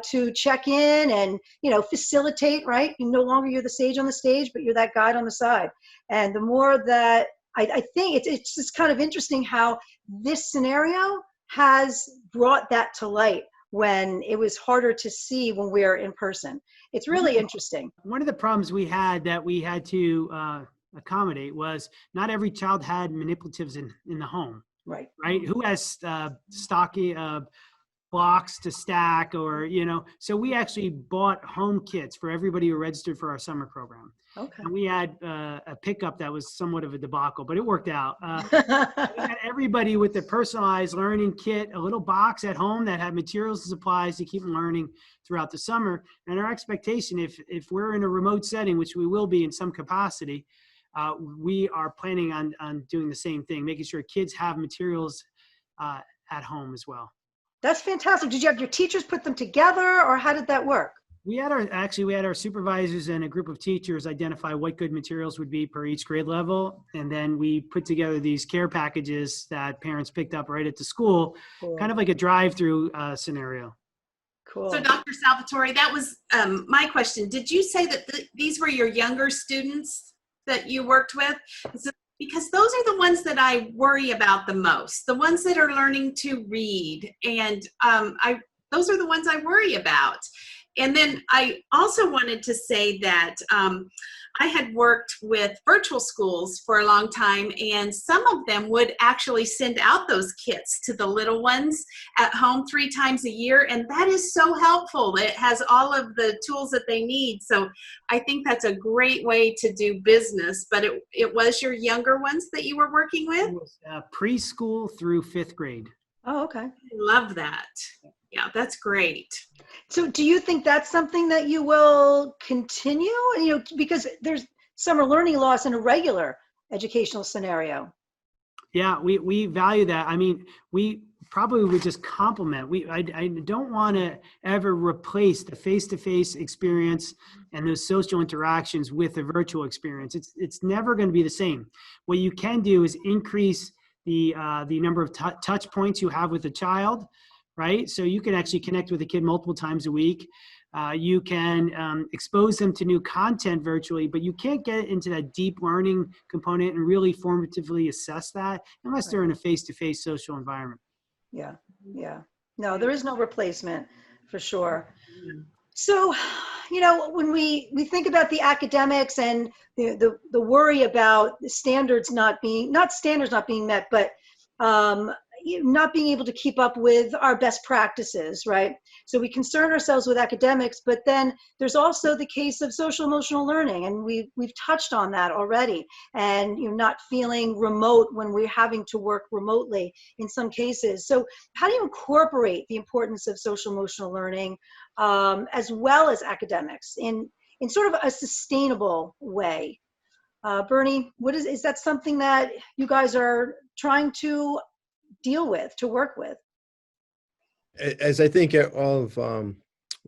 to check in and, you know, facilitate, right? No longer you're the sage on the stage, but you're that guide on the side. And the more that I think it's just kind of interesting how this scenario has brought that to light when it was harder to see when we were in person. It's really interesting. One of the problems we had that we had to accommodate was not every child had manipulatives in the home. Right. Who has stocky blocks to stack, or, you know, so we actually bought home kits for everybody who registered for our summer program. Okay. And we had a pickup that was somewhat of a debacle, but it worked out. We had everybody with their personalized learning kit, a little box at home that had materials and supplies to keep them learning throughout the summer. And our expectation, if we're in a remote setting, which we will be in some capacity, we are planning on doing the same thing, making sure kids have materials at home as well. That's fantastic. Did you have your teachers put them together, or how did that work? We had our supervisors and a group of teachers identify what good materials would be per each grade level. And then we put together these care packages that parents picked up right at the school, kind of like a drive-through scenario. Cool. So Dr. Salvatore, that was my question. Did you say that these were your younger students that you worked with? Because those are the ones that I worry about the most, the ones that are learning to read. And those are the ones I worry about. And then I also wanted to say that I had worked with virtual schools for a long time, and some of them would actually send out those kits to the little ones at home 3 times a year, and that is so helpful. It has all of the tools that they need. So I think that's a great way to do business. But it was your younger ones that you were working with? It was, preschool through 5th grade. Oh, okay. I love that. Yeah, that's great. So do you think that's something that you will continue? You know, because there's summer learning loss in a regular educational scenario. Yeah, we value that. I mean, we probably would just complement. I don't want to ever replace the face-to-face experience and those social interactions with a virtual experience. It's never going to be the same. What you can do is increase the number of touch points you have with a child, right? So you can actually connect with a kid multiple times a week. You can expose them to new content virtually, but you can't get into that deep learning component and really formatively assess that unless they're in a face-to-face social environment. Yeah, yeah. No, there is no replacement for sure. So, you know, when we think about the academics and the worry about the standards not being met, but not being able to keep up with our best practices, right? So we concern ourselves with academics, but then there's also the case of social emotional learning, and we've touched on that already. And you're not feeling remote when we're having to work remotely in some cases. So how do you incorporate the importance of social emotional learning as well as academics in sort of a sustainable way? Bernie, is that something that you guys are trying to deal with, to work with? As I think all of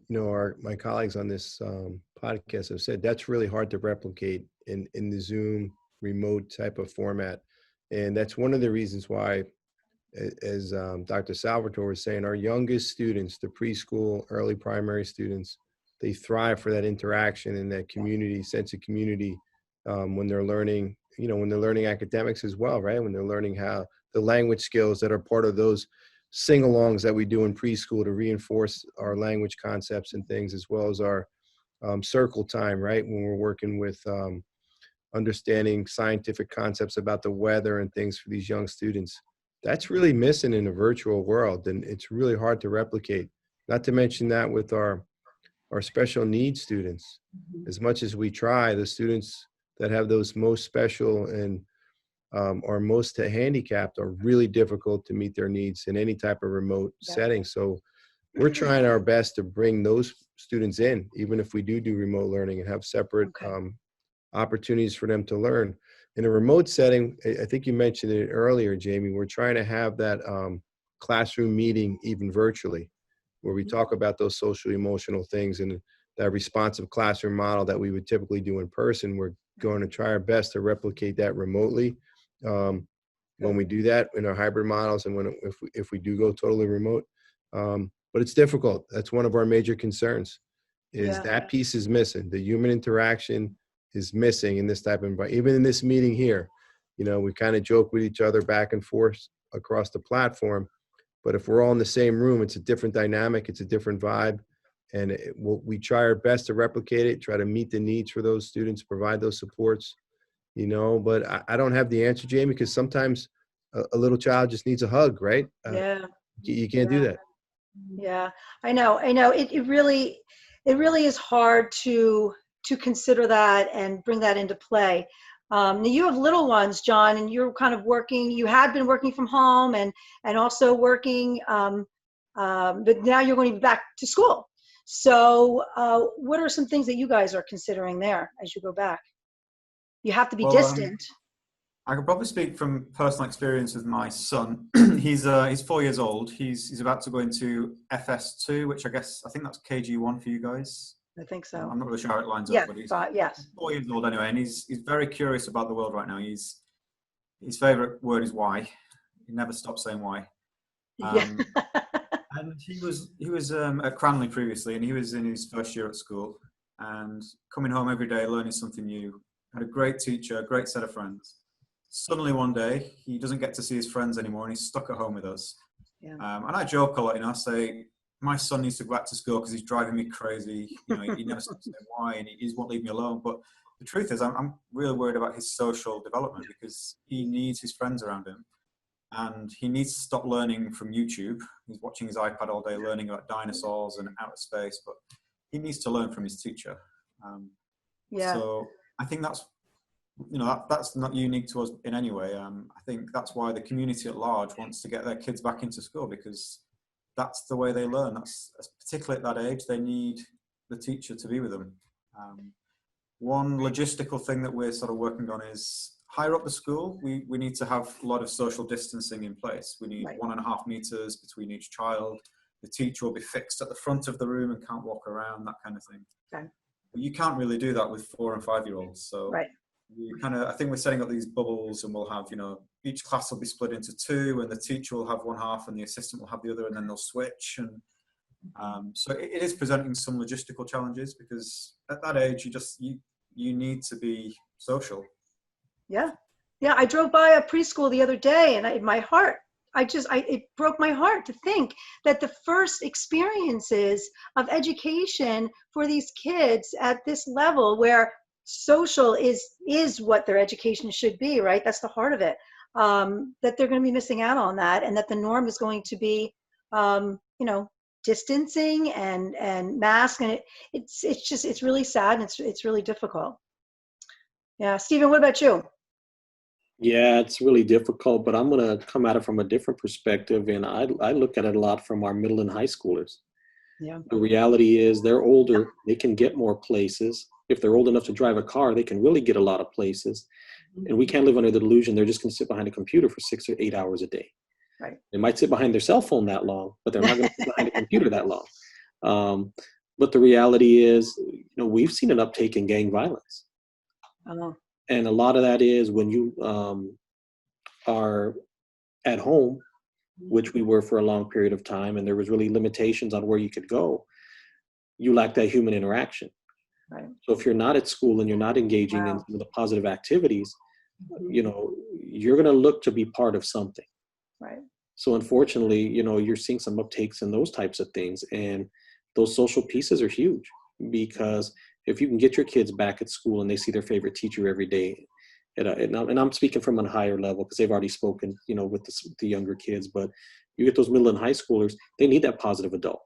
my colleagues on this podcast have said, that's really hard to replicate in the Zoom remote type of format. And that's one of the reasons why, as Dr. Salvatore was saying, our youngest students, the preschool, early primary students, they thrive for that interaction and that community, sense of community when they're learning, when they're learning academics as well, right? When they're learning how the language skills that are part of those sing-alongs that we do in preschool to reinforce our language concepts and things, as well as our circle time, right? When we're working with understanding scientific concepts about the weather and things for these young students. That's really missing in a virtual world, and it's really hard to replicate. Not to mention that with our special needs students, as much as we try, the students that have those most special and are most handicapped are really difficult to meet their needs in any type of remote setting. So we're trying our best to bring those students in, even if we do remote learning, and have separate opportunities for them to learn. In a remote setting, I think you mentioned it earlier, Jamie, we're trying to have that classroom meeting even virtually, where we talk about those social emotional things and that responsive classroom model that we would typically do in person. We're going to try our best to replicate that remotely when we do that in our hybrid models, and if we do go totally remote. But it's difficult. That's one of our major concerns, is that piece is missing. The human interaction is missing in this type of environment. Even in this meeting here, we kind of joke with each other back and forth across the platform, but if we're all in the same room, it's a different dynamic, it's a different vibe, and we try our best to replicate it, try to meet the needs for those students, provide those supports, but I don't have the answer, Jamie, because sometimes a little child just needs a hug, right? You can't do that. Yeah, I know. It really is hard to consider that and bring that into play. Now you have little ones, John, and you're kind of working. You had been working from home and also working, but now you're going to be back to school. So, what are some things that you guys are considering there as you go back? You have to be distant. I could probably speak from personal experience with my son. He's 4 years old. He's about to go into FS2, which I think that's KG1 for you guys. I think so. I'm not really sure how it lines up, but he's 4 years old anyway, and he's very curious about the world right now. His favorite word is why. He never stops saying why. And he was at Cranley previously, and he was in his first year at school, and coming home every day, learning something new. Had a great teacher, a great set of friends. Suddenly one day, he doesn't get to see his friends anymore, and he's stuck at home with us. And I joke a lot, I say, my son needs to go back to school because he's driving me crazy. He never stops saying why, and he won't leave me alone. But the truth is, I'm really worried about his social development, because he needs his friends around him, and he needs to stop learning from YouTube. He's watching his iPad all day, learning about dinosaurs and outer space, but he needs to learn from his teacher. So I think that's not unique to us in any way. I think that's why the community at large wants to get their kids back into school, because that's the way they learn. That's particularly at that age, they need the teacher to be with them. One logistical thing that we're sort of working on is higher up the school, we need to have a lot of social distancing in place. We need 1.5 meters between each child. The teacher will be fixed at the front of the room and can't walk around, that kind of thing. But you can't really do that with 4 and 5 year olds. So I think we're setting up these bubbles, and we'll have, each class will be split into 2, and the teacher will have one half and the assistant will have the other, and then they'll switch. And so it is presenting some logistical challenges, because at that age, you need to be social. Yeah. I drove by a preschool the other day, and it broke my heart to think that the first experiences of education for these kids at this level, where social is what their education should be, right? That's the heart of it. That they're going to be missing out on that, and that the norm is going to be, distancing and mask, and it's really sad, and it's really difficult. Yeah, Stephen, what about you? Yeah, it's really difficult, but I'm going to come at it from a different perspective, and I look at it a lot from our middle and high schoolers. The reality is they're older, they can get more places. If they're old enough to drive a car, they can really get a lot of places. And we can't live under the delusion they're just going to sit behind a computer for 6 or 8 hours a day. They might sit behind their cell phone that long, but they're not going to sit behind a computer that long. But the reality is, we've seen an uptake in gang violence. Oh, And a lot of that is when you are at home, which we were for a long period of time, and there was really limitations on where you could go, you lack that human interaction. right. So if you're not at school and you're not engaging in Wow. some of the positive activities, Mhm. you're going to look to be part of something. Right. So unfortunately, you're seeing some uptakes in those types of things. And those social pieces are huge, because if you can get your kids back at school and they see their favorite teacher every day, and I'm speaking from a higher level because they've already spoken, with the younger kids, but you get those middle and high schoolers, they need that positive adult,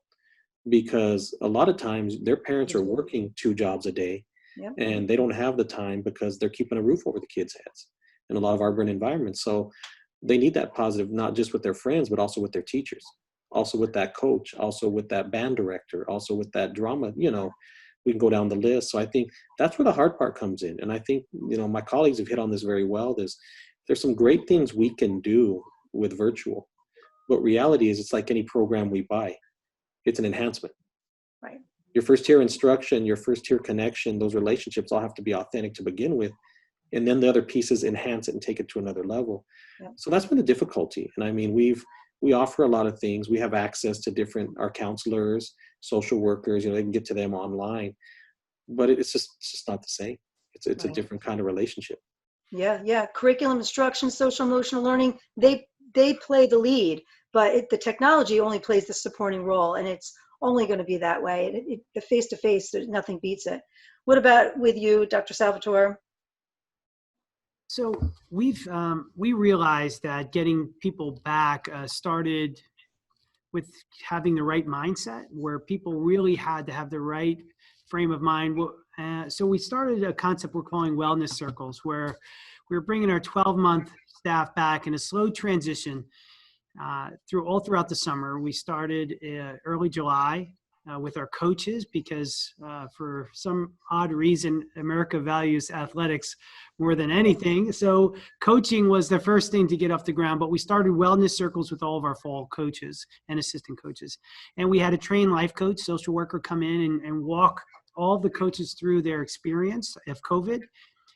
because a lot of times their parents are working 2 jobs a day, Yep. and they don't have the time because they're keeping a roof over the kids' heads in a lot of urban environments. So they need that positive, not just with their friends, but also with their teachers, also with that coach, also with that band director, also with that drama, we can go down the list. So I think that's where the hard part comes in. And I think, my colleagues have hit on this very well. There's some great things we can do with virtual, but reality is it's like any program we buy. It's an enhancement. Right. Your first tier instruction, your first tier connection, those relationships all have to be authentic to begin with. And then the other pieces enhance it and take it to another level. Yep. So that's been the difficulty. And I mean, we offer a lot of things. We have access to our counselors, social workers, they can get to them online, but it's just not the same. It's a Right. different kind of relationship. Yeah. Curriculum, instruction, social emotional learning, they play the lead, but the technology only plays the supporting role, and it's only going to be that way. The face-to-face, nothing beats it. What about with you, Dr. Salvatore? So we realized that getting people back started with having the right mindset, where people really had to have the right frame of mind. So we started a concept we're calling wellness circles, where we're bringing our 12-month staff back in a slow transition throughout the summer. We started early July with our coaches, because for some odd reason, America values athletics more than anything. So coaching was the first thing to get off the ground, but we started wellness circles with all of our fall coaches and assistant coaches. And we had a trained life coach, social worker, come in and walk all the coaches through their experience of COVID.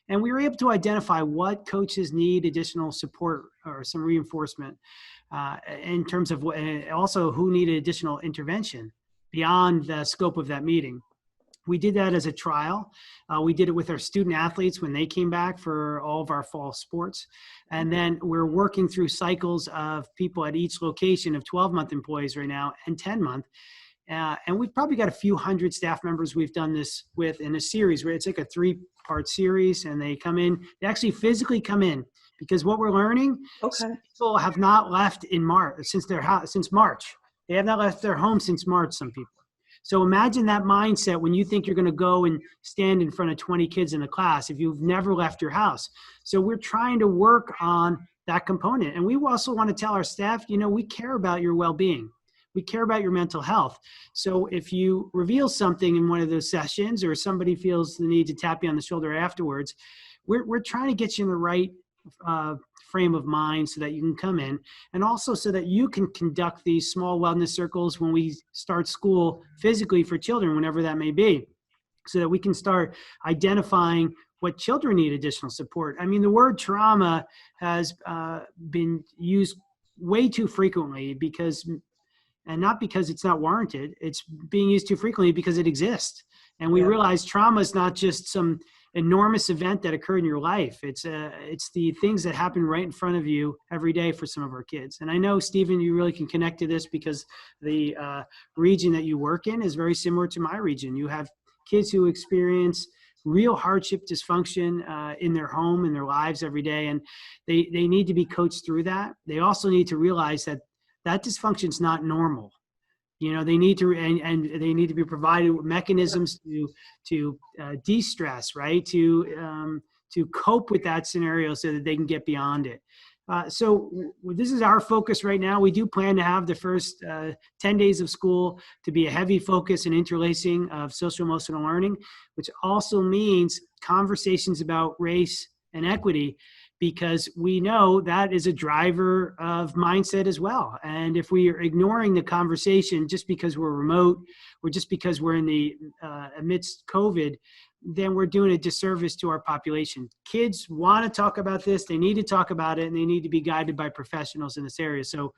And we were able to identify what coaches need additional support or some reinforcement in terms of also who needed additional intervention beyond the scope of that meeting. We did that as a trial. We did it with our student athletes when they came back for all of our fall sports. And then we're working through cycles of people at each location of 12-month employees right now and 10-month. And we've probably got a few hundred staff members we've done this with in a series where it's like a 3-part series, and they come in, they actually physically come in, because what we're learning, people have not left in March, since March. They have not left their home since March, some people. So imagine that mindset when you think you're going to go and stand in front of 20 kids in a class if you've never left your house. So we're trying to work on that component. And we also want to tell our staff, we care about your well-being. We care about your mental health. So if you reveal something in one of those sessions, or somebody feels the need to tap you on the shoulder afterwards, we're trying to get you in the right frame of mind so that you can come in, and also so that you can conduct these small wellness circles when we start school physically for children, whenever that may be, so that we can start identifying what children need additional support. I mean, the word trauma has been used way too frequently, and not because it's not warranted. It's being used too frequently because it exists. And we realize trauma is not just some enormous event that occurred in your life. It's the things that happen right in front of you every day for some of our kids. And I know, Stephen, you really can connect to this, because the region that you work in is very similar to my region. You have kids who experience real hardship, dysfunction in their home, in their lives every day. And they need to be coached through that. They also need to realize that dysfunction is not normal. They need to, and they need to be provided with mechanisms to de-stress, right? To cope with that scenario so that they can get beyond it. So this is our focus right now. We do plan to have the first 10 days of school to be a heavy focus and interlacing of social emotional learning, which also means conversations about race and equity because we know that is a driver of mindset as well. And if we are ignoring the conversation just because we're remote or just because we're in the amidst COVID, then we're doing a disservice to our population. Kids want to talk about this. They need to talk about it, and they need to be guided by professionals in this area. So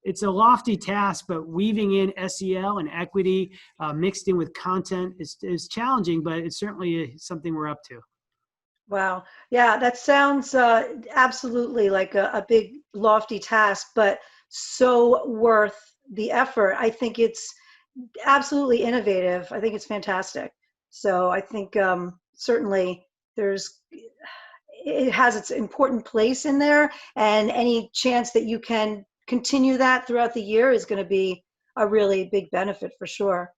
it's a lofty task, but weaving in SEL and equity mixed in with content is challenging, but it's certainly something we're up to. Wow. Yeah, that sounds absolutely like a big, lofty task, but so worth the effort. I think it's absolutely innovative. I think it's fantastic. So I think certainly it has its important place in there, and any chance that you can continue that throughout the year is going to be a really big benefit for sure.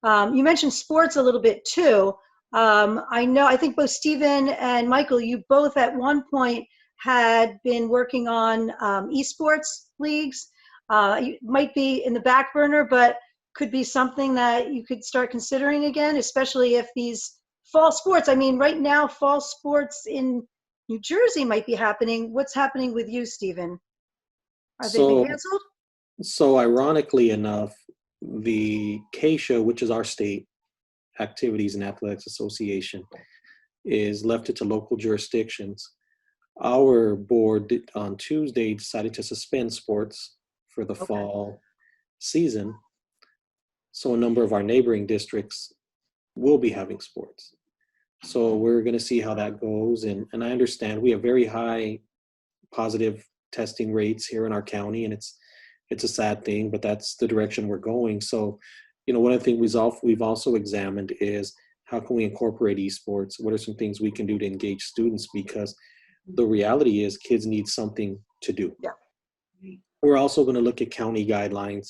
You mentioned sports a little bit too. I think both Stephen and Michael, you both at one point had been working on Esports Leagues. You might be in the back burner, but could be something that you could start considering again, especially if these fall sports, I mean, right now, fall sports in New Jersey might be happening. What's happening with you, Stephen? Are they being canceled? So ironically enough, the CASHA, which is our state Activities and Athletics Association, is left it to local jurisdictions. Our board on Tuesday decided to suspend sports for the fall season. So a number of our neighboring districts will be having sports. So we're going to see how that goes. And I understand we have very high positive testing rates here in our county, and it's a sad thing, but that's the direction we're going. So, one of the things we've also examined is how can we incorporate esports? What are some things we can do to engage students? Because the reality is kids need something to do. Yeah. We're also going to look at county guidelines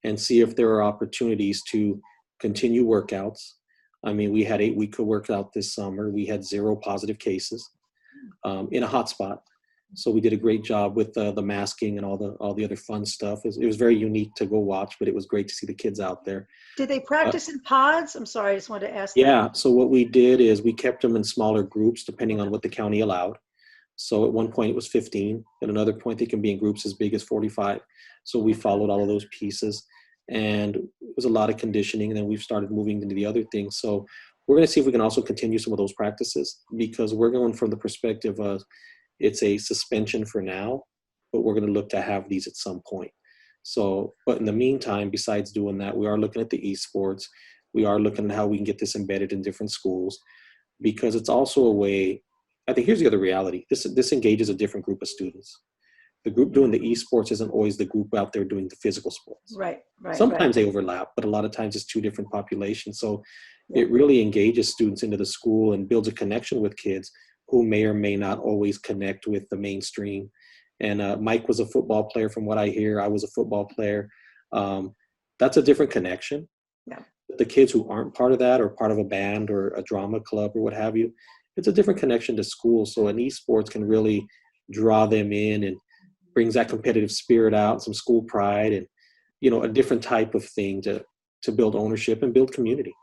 and see if there are opportunities to continue workouts. I mean, we had 8 weeks of workout this summer. We had 0 positive cases in a hotspot. So we did a great job with the masking and all the other fun stuff. It was very unique to go watch, but it was great to see the kids out there. Did they practice in pods? I'm sorry, I just wanted to ask. Yeah, so what we did is we kept them in smaller groups depending on what the county allowed. So at one point it was 15. At another point they can be in groups as big as 45. So we followed all of those pieces, and it was a lot of conditioning. And then we've started moving into the other things. So we're going to see if we can also continue some of those practices, because we're going from the perspective of it's a suspension for now, but we're going to look to have these at some point. So, but in the meantime, besides doing that, we are looking at the esports. We are looking at how we can get this embedded in different schools, because it's also a way. I think here's the other reality. This engages a different group of students. The group doing the esports isn't always the group out there doing the physical sports. Right. Sometimes they overlap, but a lot of times it's 2 different populations. So it really engages students into the school and builds a connection with kids who may or may not always connect with the mainstream. And Mike was a football player from what I hear. I was a football player. That's a different connection. Yeah. The kids who aren't part of that, or part of a band or a drama club or what have you, it's a different connection to school. So an esports can really draw them in and brings that competitive spirit out, some school pride, and, a different type of thing to build ownership and build community.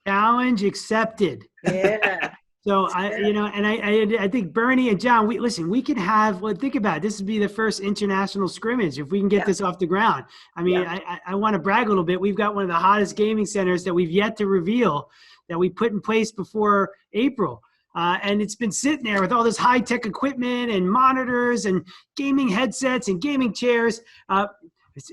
Challenge accepted. Yeah. So I think Bernie and John, we could have, think about it. This would be the first international scrimmage if we can get this off the ground. I mean, I want to brag a little bit. We've got one of the hottest gaming centers that we've yet to reveal that we put in place before April. And it's been sitting there with all this high-tech equipment and monitors and gaming headsets and gaming chairs.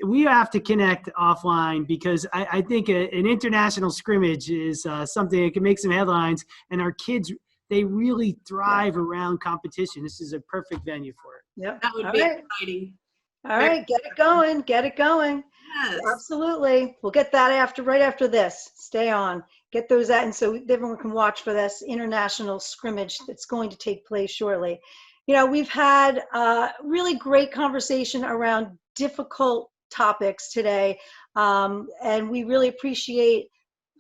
We have to connect offline, because I think an international scrimmage is something that can make some headlines, and our kids, they really thrive around competition. This is a perfect venue for it. Yep. That would be exciting. All right, get it going. Yes. Absolutely. We'll get that right after this. Stay on. Get those out, and so everyone can watch for this international scrimmage that's going to take place shortly. We've had a really great conversation around difficult topics today, and we really appreciate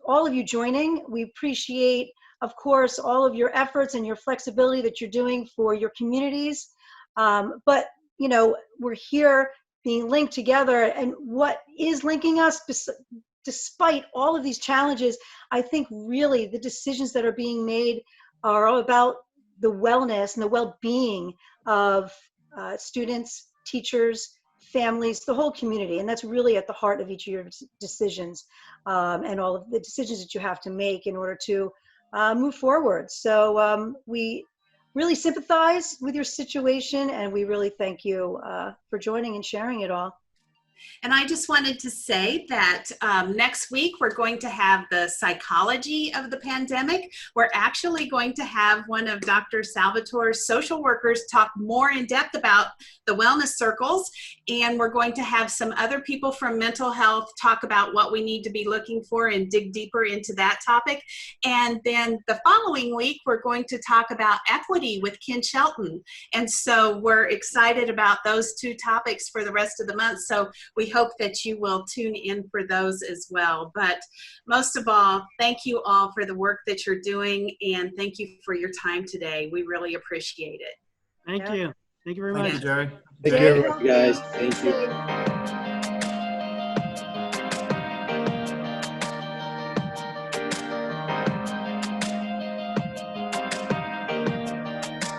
all of you joining. We appreciate, of course, all of your efforts and your flexibility that you're doing for your communities. But we're here being linked together, and what is linking us, despite all of these challenges, I think really the decisions that are being made are all about the wellness and the well-being of students, teachers, families, the whole community. And that's really at the heart of each of your decisions and all of the decisions that you have to make in order to move forward. So we really sympathize with your situation, and we really thank you for joining and sharing it all. And I just wanted to say that next week we're going to have the psychology of the pandemic. We're actually going to have one of Dr. Salvatore's social workers talk more in depth about the wellness circles. And we're going to have some other people from mental health talk about what we need to be looking for and dig deeper into that topic. And then the following week, we're going to talk about equity with Ken Shelton. And so we're excited about those two topics for the rest of the month. So we hope that you will tune in for those as well. But most of all, thank you all for the work that you're doing, and thank you for your time today. We really appreciate it. Thank you. Thank you very much. Thank you, Jerry. Take care, guys. Thank you.